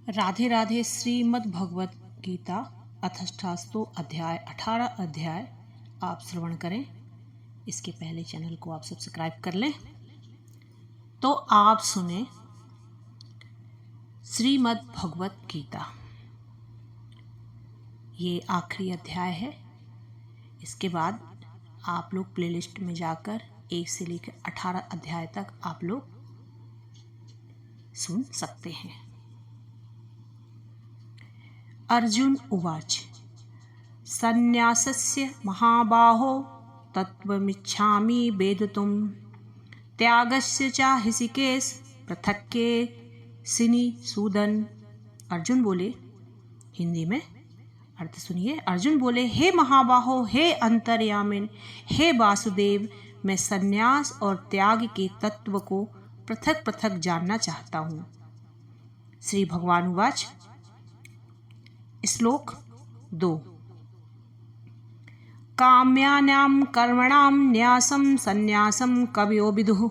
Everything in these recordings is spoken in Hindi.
राधे राधे। श्रीमद् भगवत गीता अथष्ठास्तु अध्याय 18 अध्याय आप श्रवण करें। इसके पहले चैनल को आप सब्सक्राइब कर लें। तो आप सुने श्रीमद् भगवत गीता। ये आखिरी अध्याय है। इसके बाद आप लोग प्लेलिस्ट में जाकर 1 से लेकर 18 अध्याय तक आप लोग सुन सकते हैं। अर्जुन उवाच सन्न्यासस्य महाबाहो तत्त्वमिच्छामि वेदितुं त्यागस्य च हृषिकेश पृथक्केशिनि सूदन। अर्जुन बोले, हिंदी में अर्थ सुनिए। अर्जुन बोले, हे महाबाहो, हे अंतर्यामिन, हे वासुदेव, मैं सन्यास और त्याग के तत्व को पृथक पृथक जानना चाहता हूँ। श्री भगवान उवाच। श्लोक 2। काम्यानां कर्मणां न्यासं सन्यासं कवयो विदुः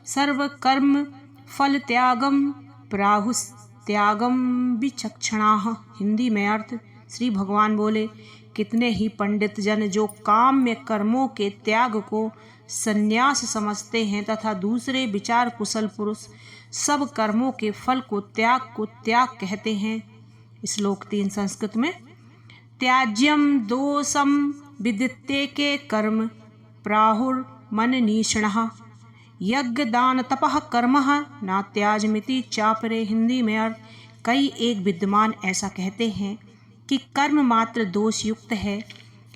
सर्वकर्म फल त्यागम प्राहुस्त्यागम विचक्षणाः। हिंदी में अर्थ। श्री भगवान बोले, कितने ही पंडित जन जो काम्य कर्मों के त्याग को सन्यास समझते हैं तथा दूसरे विचार कुशल पुरुष सब कर्मों के फल को त्याग कहते हैं। श्लोक 3 संस्कृत में। त्याज्यम दोषम विदित्ते के कर्म प्राहुर्मननीषिणः यज्ञ दान तपः कर्मः न त्याजमिति चापरे। हिंदी में अर्थ। कई एक विद्वान ऐसा कहते हैं कि कर्म मात्र दोष युक्त है,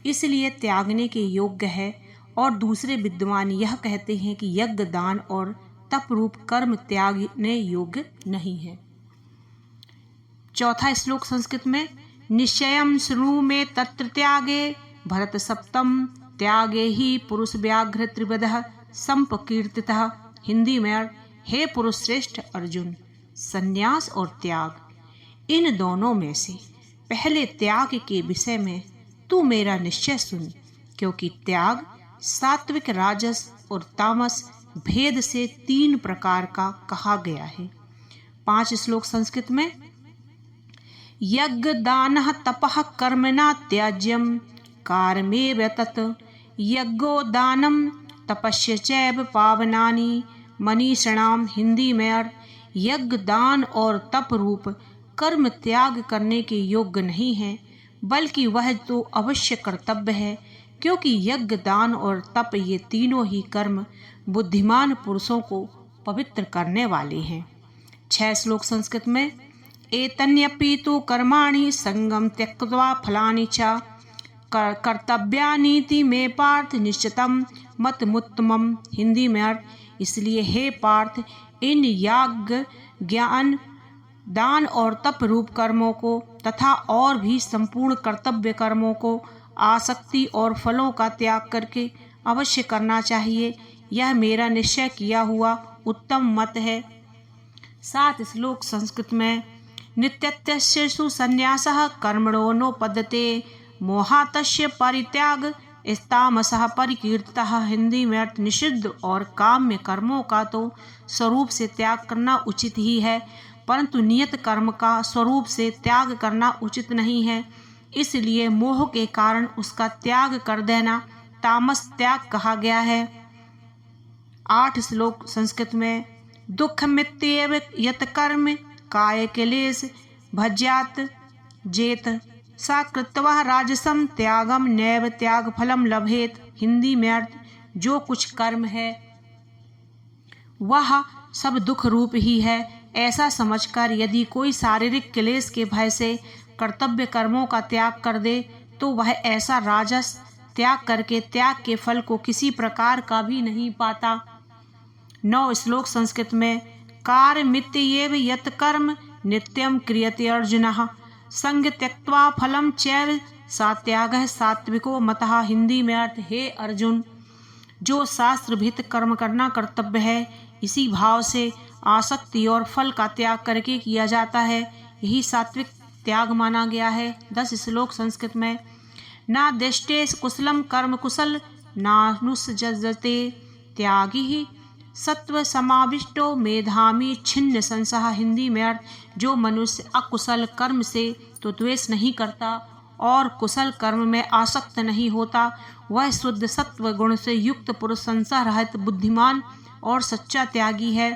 इसलिए त्यागने के योग्य है, और दूसरे विद्वान यह कहते हैं कि यज्ञ दान और तप रूप कर्म त्यागने योग्य नहीं है। चौथा श्लोक संस्कृत में। निश्चयं शृणु मे तत्र त्यागे भरत सप्तम त्यागे ही पुरुष व्याघ्र त्रिविधः संपकीर्तितः। हिंदी में अर्थ। हे पुरुष श्रेष्ठ अर्जुन, संन्यास और त्याग इन दोनों में से पहले त्याग के विषय में तू मेरा निश्चय सुन, क्योंकि त्याग सात्विक, राजस और तामस भेद से 3 प्रकार का कहा गया है। 5 श्लोक संस्कृत में। यज्ञ दानः तपः कर्मणा त्याज्यम कारमेव तत् यज्ञो दानं तपस्य चैव पावनानि मनीषिणाम्। हिंदी में अर्थ। यज्ञ दान और तप रूप कर्म त्याग करने के योग्य नहीं है, बल्कि वह तो अवश्य कर्तव्य है, क्योंकि यज्ञ दान और तप ये तीनों ही कर्म बुद्धिमान पुरुषों को पवित्र करने वाले हैं। 6 श्लोक संस्कृत में। एतन्यपि तु कर्माणि संगम त्यक्त्वा फलानि च कर्तव्यानीति मे पार्थ निश्चितम मतमुत्तमम्। हिंदी में अर्थ। इसलिए हे पार्थ, इन याग ज्ञान दान और तप रूप कर्मों को तथा और भी संपूर्ण कर्तव्य कर्मों को आसक्ति और फलों का त्याग करके अवश्य करना चाहिए। यह मेरा निश्चय किया हुआ उत्तम मत है। 7 श्लोक संस्कृत में। नित्यत्यस्यसु संन्यासः कर्मणो नोपद्यते मोहातस्य परित्याग तामसः परिकीर्तितः। हिंदी में अर्थ। निषिद्ध और काम्य कर्मों का तो स्वरूप से त्याग करना उचित ही है, परंतु नियत कर्म का स्वरूप से त्याग करना उचित नहीं है, इसलिए मोह के कारण उसका त्याग कर देना तामस त्याग कहा गया है। 8 श्लोक संस्कृत में। दुःखमित्येव यत् कर्म काय क्लेश भज्यात् जेत सा कृत्वा राजसम त्यागम नैव त्याग फलम लभेत। हिंदी में अर्थ। जो कुछ कर्म है वह सब दुख रूप ही है, ऐसा समझकर यदि कोई शारीरिक क्लेश के भय से कर्तव्य कर्मों का त्याग कर दे तो वह ऐसा राजस त्याग करके त्याग के फल को किसी प्रकार का भी नहीं पाता। 9 श्लोक संस्कृत में। कारमित्येव यत् कर्म नित्यं क्रियते अर्जुनः संग त्यक्त्वा फलं चैव सा त्यागः सात्विको मतः। हिंदी में अर्थ। हे अर्जुन, जो शास्त्र विहित कर्म करना कर्तव्य है, इसी भाव से आसक्ति और फल का त्याग करके किया जाता है, यही सात्विक त्याग माना गया है। 10 श्लोक संस्कृत में। ना दृष्टे कुशलम कर्म कुशल नानुसजते त्यागी सत्व समाविष्टो मेधामी छिन्न संशय। हिंदी में अर्थ, जो मनुष्य अकुशल कर्म से तो द्वेष नहीं करता और कुशल कर्म में आसक्त नहीं होता, वह शुद्ध सत्व गुण से युक्त पुरुष, संशय रहित, बुद्धिमान और सच्चा त्यागी है।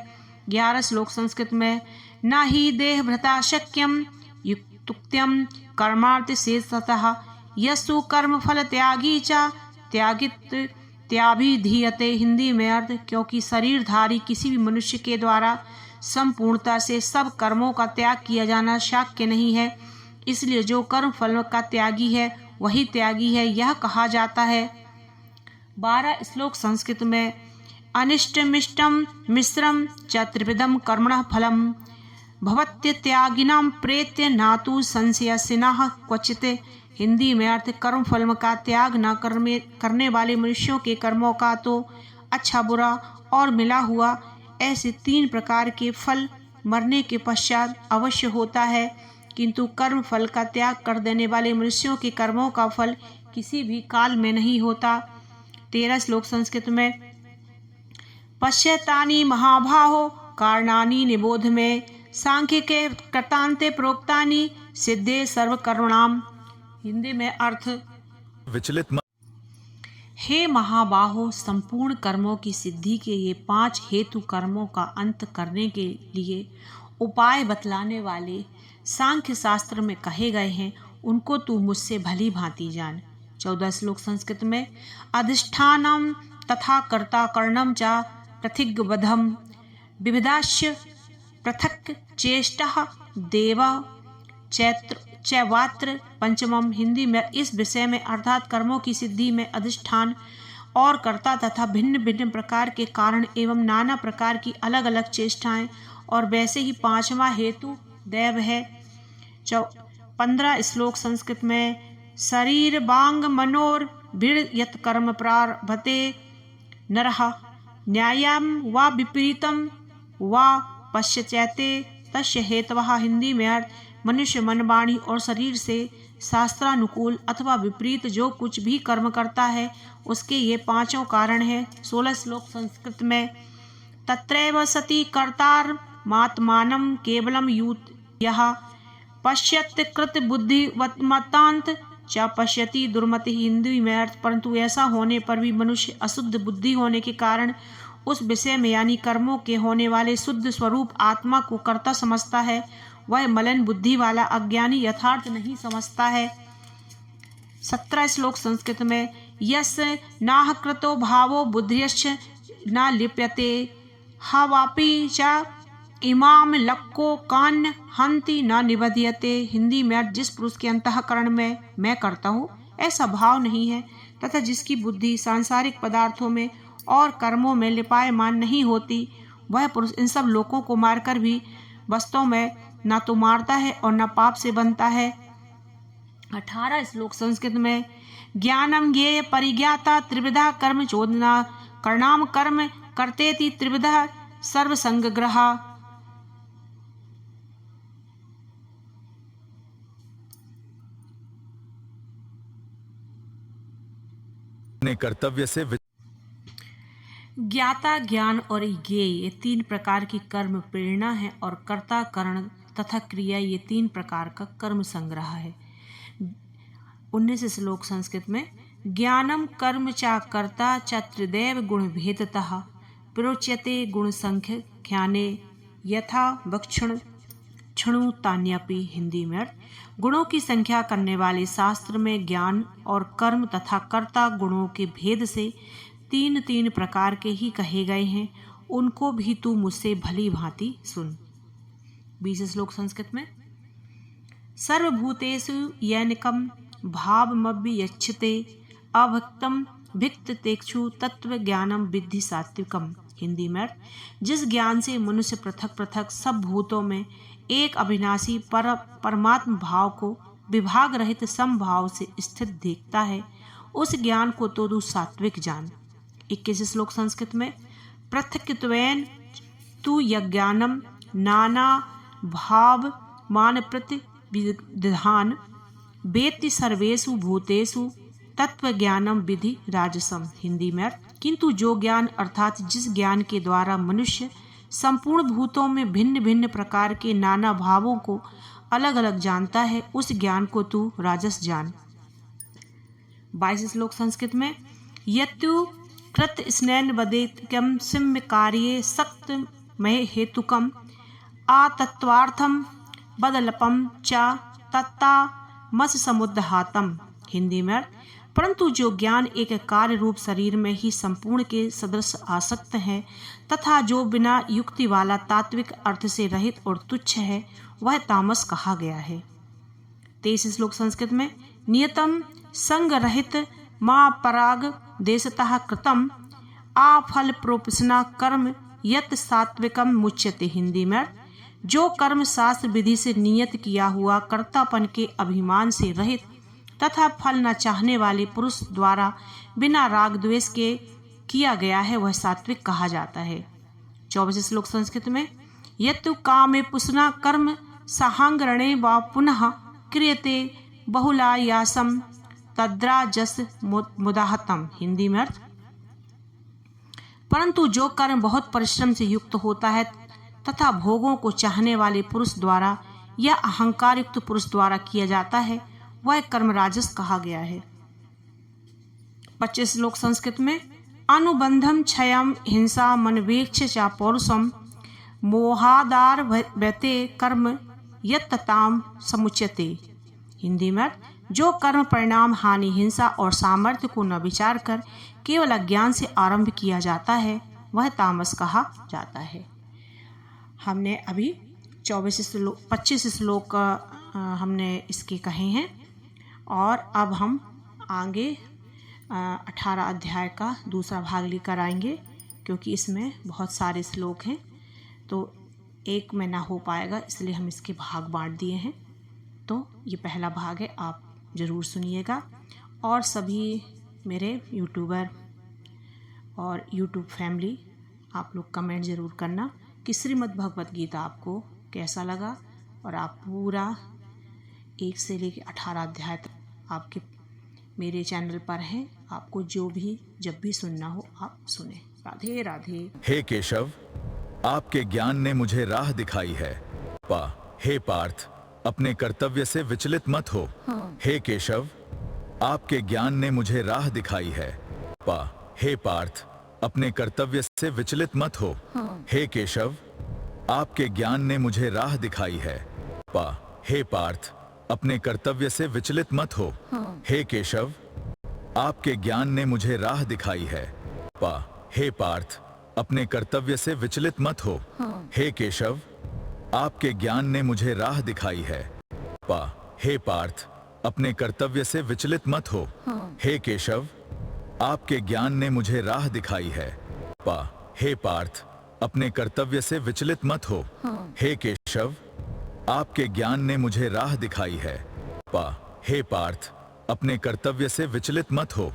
11 श्लोक संस्कृत में। न ही देह भ्रता शक्यम युक्त्यम कर्मार्थ शेषतः, यस्सु कर्म फल त्यागी च त्यागित त्याभिधीयते। हिंदी में अर्थ, क्योंकि शरीरधारी किसी भी मनुष्य के द्वारा संपूर्णता से सब कर्मों का त्याग किया जाना शक्य नहीं है, इसलिए जो कर्म फल का त्यागी है वही त्यागी है, यह कहा जाता है। 12 श्लोक संस्कृत में। अनिष्टमिष्टम मिश्रम च त्रिविधम कर्मणः फलम भवत्यत्यागिनां प्रेत्य नातु संशयसिनः क्वचित्। हिंदी में अर्थ, कर्म फल का त्याग न करने वाले मनुष्यों के कर्मों का तो अच्छा बुरा और मिला हुआ ऐसे 3 प्रकार के फल मरने के पश्चात अवश्य होता है, किंतु कर्म फल का त्याग कर देने वाले मनुष्यों के कर्मों का फल किसी भी काल में नहीं होता। 13 श्लोक संस्कृत में। पश्यतानि महाबाहो कारणानि निबोध में, सांख्य के कृतांते प्रोक्तानि सिद्धे सर्वकर्मणाम। हिंदी में अर्थ, विचलित हे महाबाहो, संपूर्ण कर्मों की सिद्धि के ये 5 हेतु कर्मों का अंत करने के लिए उपाय बतलाने वाले सांख्य शास्त्र में कहे गए हैं, उनको तू मुझसे भली भांति जान। 14 श्लोक संस्कृत में। अधिष्ठानम तथा कर्ता कर्णम च प्रतिग्बधम विविधाश्च पृथक चेष्टा देव चैवात्र पंचमम। हिंदी में इस विषय में अर्थात कर्मों की सिद्धि में अधिष्ठान और कर्ता तथा भिन्न भिन्न प्रकार के कारण एवं नाना प्रकार की अलग अलग चेष्टाएं और वैसे ही 5वां हेतु दैव है। 15 श्लोक संस्कृत में। शरीर बांग मनोर भिड़ यत कर्म प्रारभते नरः न्यायम व विपरीतम व पश्चाते तस्य हेतवः। हिंदी में अर्थ, मनुष्य मन वाणी और शरीर से शास्त्रानुकूल अथवा विपरीत जो कुछ भी कर्म करता है उसके ये 5 कारण हैं। 16 श्लोक संस्कृत में। तत्रैव सति कर्तारमात्मानं केवलं यः पश्यत् कृत बुद्धिमतांत च पश्यति दुर्मति। हिंदी में अर्थ, परंतु ऐसा होने पर भी मनुष्य अशुद्ध बुद्धि होने के कारण उस विषय में यानी कर्मों के होने वाले शुद्ध स्वरूप आत्मा को कर्ता समझता है, वह मलिन बुद्धि वाला अज्ञानी यथार्थ नहीं समझता है। 17 श्लोक संस्कृत में। यस नाह कृतो भावो बुद्धिश्च न लिप्यते हवापि च इमाम लक्को कान हंति न निबध्यते। हिंदी में, जिस पुरुष के अंतःकरण में मैं करता हूँ ऐसा भाव नहीं है तथा जिसकी बुद्धि सांसारिक पदार्थों में और कर्मों में लिपायमान नहीं होती, वह पुरुष इन सब लोगों को मारकर भी वास्तव में न तो मारता है और न पाप से बनता है। 18 श्लोक संस्कृत में। ज्ञानम ज्ञेय परिज्ञाता त्रिविधा कर्म चोदना कर्णाम कर्म कर्तेति त्रिविधा सर्वसंगग्रह। ने कर्तव्य से ज्ञाता ज्ञान और ज्ञेय ये 3 प्रकार की कर्म प्रेरणा है और कर्ता करण तथा क्रिया ये 3 प्रकार का कर्म संग्रह है। 19 श्लोक संस्कृत में। ज्ञानम कर्म चा कर्ता च त्रिदैव गुण भेदतः प्रोच्यते गुण संख्याने यथा वक्षण क्षणु तान्यपि। हिंदी में गुणों की संख्या करने वाले शास्त्र में ज्ञान और कर्म तथा कर्ता गुणों के भेद से 3 प्रकार के ही कहे गए हैं, उनको भी तू मुझसे भली भांति सुन। 20 श्लोक संस्कृत में। सर्वभूतेषु यैनिकं भावमव्ययच्छते अभक्तम भिक्ततेक्षु तत्व ज्ञानम विद्धि सात्विकम। हिंदी में, जिस ज्ञान से मनुष्य पृथक पृथक सब भूतों में एक अविनाशी परमात्म भाव को विभाग रहित समभाव से स्थित देखता है, उस ज्ञान को तो तू सात्विक जान। 21 श्लोक संस्कृत में। पृथक्त्वेन तु यज्ञानम नाना भाव मान प्रति विधान वेत्ति सर्वेषु भूतेषु तत्व ज्ञानम विधि राजसम। हिंदी में, किंतु जो ज्ञान अर्थात जिस ज्ञान के द्वारा मनुष्य संपूर्ण भूतों में भिन्न भिन्न प्रकार के नाना भावों को अलग अलग जानता है, उस ज्ञान को तू राजस जान। 22 श्लोक संस्कृत में। यत्तु कृत स्नैन वदेत्यम सिम्य कार्ये सक्त महे हेतुकम आतत्वार्थम बदलपम च तत्ता मस समुद्धातम। हिंदी में। परंतु जो ज्ञान एक कार्य रूप शरीर में ही संपूर्ण के सदृश आसक्त है तथा जो बिना युक्ति वाला तात्विक अर्थ से रहित और तुच्छ है, वह तामस कहा गया है। 23 श्लोक संस्कृत में। नियतम संग रहित मा पराग देशतः कृतम आफल प्रोपसना कर्म यत सात्विकम मुच्यते। हिंदी में। जो कर्म शास्त्र विधि से नियत किया हुआ कर्तापन के अभिमान से रहित तथा फल न चाहने वाले पुरुष द्वारा बिना राग द्वेष के किया गया है, वह सात्विक कहा जाता है। 24 श्लोक संस्कृत में। यत्तु कामे पुसना कर्म सहांगरणे व पुनः क्रियते बहुलायासम तद्राजस मुदाहतम। हिंदी में अर्थ। परंतु जो कर्म बहुत परिश्रम से युक्त होता है तथा भोगों को चाहने वाले पुरुष द्वारा या अहंकार युक्त पुरुष द्वारा किया जाता है, वह कर्म राजस कहा गया है। 25 श्लोक संस्कृत में। अनुबंधम क्षयम हिंसा मनवेक्ष च पौरुषम मोहादार व्यते कर्म यत्तताम समुच्यते। हिंदी में। जो कर्म परिणाम हानि हिंसा और सामर्थ्य को न विचार कर केवल अज्ञान से आरंभ किया जाता है, वह तामस कहा जाता है। हमने अभी 25 श्लोक हमने इसके कहे हैं और अब हम आगे 18 अध्याय का दूसरा भाग लेकर आएंगे, क्योंकि इसमें बहुत सारे श्लोक हैं तो एक में ना हो पाएगा, इसलिए हम इसके भाग बांट दिए हैं। तो ये पहला भाग है, आप ज़रूर सुनिएगा। और सभी मेरे यूट्यूबर और यूट्यूब फैमिली, आप लोग कमेंट ज़रूर करना कि श्रीमद् भगवत गीता आपको कैसा लगा, और आप पूरा 1 से लेकर 18 अध्याय तक आपके मेरे चैनल पर हैं। आपको जो भी जब भी सुनना हो आप सुने। राधे राधे। हे केशव, आपके ज्ञान ने मुझे राह दिखाई है। हे पार्थ, अपने कर्तव्य से विचलित मत हो। हे केशव, आपके ज्ञान ने मुझे राह दिखाई है। हे पार्थ, अपने कर्तव्य से विचलित मत हो। हे केशव, आपके ज्ञान ने मुझे राह दिखाई है। हे पार्थ, अपने कर्तव्य से विचलित मत हो। हे केशव, आपके ज्ञान ने मुझे राह दिखाई है। हे पार्थ, अपने कर्तव्य से विचलित मत हो। हे केशव, आपके ज्ञान ने मुझे राह दिखाई है। हे पार्थ, अपने कर्तव्य से विचलित मत हो। हे केशव, आपके ज्ञान ने मुझे राह दिखाई है। हे पार्थ, अपने कर्तव्य से विचलित मत हो। हे केशव, आपके ज्ञान ने मुझे राह दिखाई है। हे पार्थ, अपने कर्तव्य से विचलित मत हो।